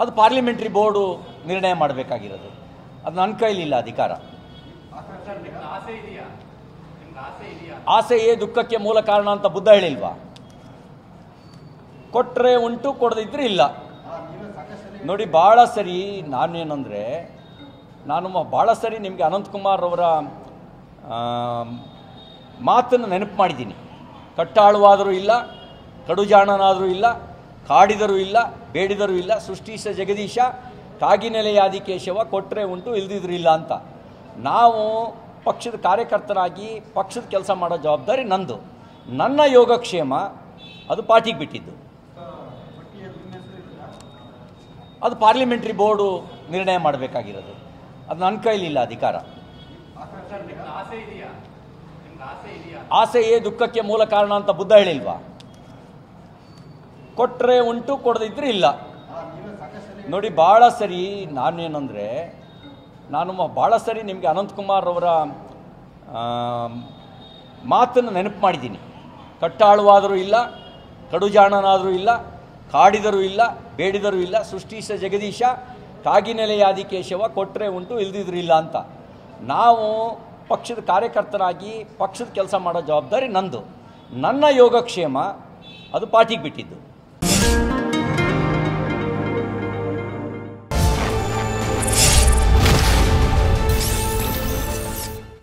ಅದು parliamentary board ನಿರ್ಣಯ ಮಾಡಬೇಕಾಗಿರೋದು. ಅದು ನನ್ನ ಕೈಲಿಲ್ಲ ಅಧಿಕಾರ. ಆಸೆಯೇ ದುಃಖಕ್ಕೆ ಮೂಲ ಕಾರಣ ಅಂತ ಬುದ್ಧ ಹೇಳಿಲ್ವಾ? ಕೊಟ್ಟರೆ ಉಂಟು, ಕೊಡದಿದ್ರೆ ಇಲ್ಲ. ನೋಡಿ, ಭಾಳ ಸರಿ ನಾನೇನಂದರೆ, ಭಾಳ ಸರಿ ನಿಮಗೆ ಅನಂತಕುಮಾರ್ ಅವರ ಮಾತನ್ನು ನೆನಪು ಮಾಡಿದ್ದೀನಿ. ಕಟ್ಟಾಳುವಾದರೂ ಇಲ್ಲ, ಕಡುಜಾಣನಾದರೂ ಇಲ್ಲ, ಕಾಡಿದರೂ ಇಲ್ಲ, ಬೇಡಿದರೂ ಇಲ್ಲ, ಸೃಷ್ಟೀಶ ಜಗದೀಶ ಕಾಗಿನೆಲೆಯಾದಿ ಕೇಶವ, ಕೊಟ್ಟರೆ ಉಂಟು, ಇಲ್ದಿದ್ರು ಇಲ್ಲ ಅಂತ. ನಾವು ಪಕ್ಷದ ಕಾರ್ಯಕರ್ತರಾಗಿ ಪಕ್ಷದ ಕೆಲಸ ಮಾಡೋ ಜವಾಬ್ದಾರಿ ನಂದು. ನನ್ನ ಯೋಗಕ್ಷೇಮ ಅದು ಪಾರ್ಟಿಗೆ ಬಿಟ್ಟಿದ್ದು. ಅದು ಪಾರ್ಲಿಮೆಂಟ್ರಿ ಬೋರ್ಡು ನಿರ್ಣಯ ಮಾಡಬೇಕಾಗಿರೋದು. ಅದು ನನ್ನ ಕೈಲಿಲ್ಲ ಅಧಿಕಾರ. ಆಸೆಯೇ ದುಃಖಕ್ಕೆ ಮೂಲ ಕಾರಣ ಅಂತ ಬುದ್ಧ ಹೇಳಿಲ್ವಾ? ಕೊಟ್ಟರೆ ಉಂಟು, ಕೊಡದಿದ್ರೆ ಇಲ್ಲ. ನೋಡಿ, ಭಾಳ ಸರಿ ನಾನೇನಂದರೆ, ಭಾಳ ಸರಿ ನಿಮಗೆ ಅನಂತಕುಮಾರ್ ಅವರ ಮಾತನ್ನು ನೆನಪು ಮಾಡಿದ್ದೀನಿ. ಕಟ್ಟಾಳುವಾದರೂ ಇಲ್ಲ, ಕಡುಜಾಣನಾದರೂ ಇಲ್ಲ, ಕಾಡಿದರೂ ಇಲ್ಲ, ಬೇಡಿದರೂ ಇಲ್ಲ, ಸೃಷ್ಟೀಶ ಜಗದೀಶ ಕಾಗಿನೆಲೆಯಾದಿ ಕೇಶವ, ಕೊಟ್ಟರೆ ಉಂಟು, ಇಲ್ದಿದ್ರು ಇಲ್ಲ ಅಂತ. ನಾವು ಪಕ್ಷದ ಕಾರ್ಯಕರ್ತರಾಗಿ ಪಕ್ಷದ ಕೆಲಸ ಮಾಡೋ ಜವಾಬ್ದಾರಿ ನಂದು. ನನ್ನ ಯೋಗಕ್ಷೇಮ ಅದು ಪಾರ್ಟಿಗೆ ಬಿಟ್ಟಿದ್ದು.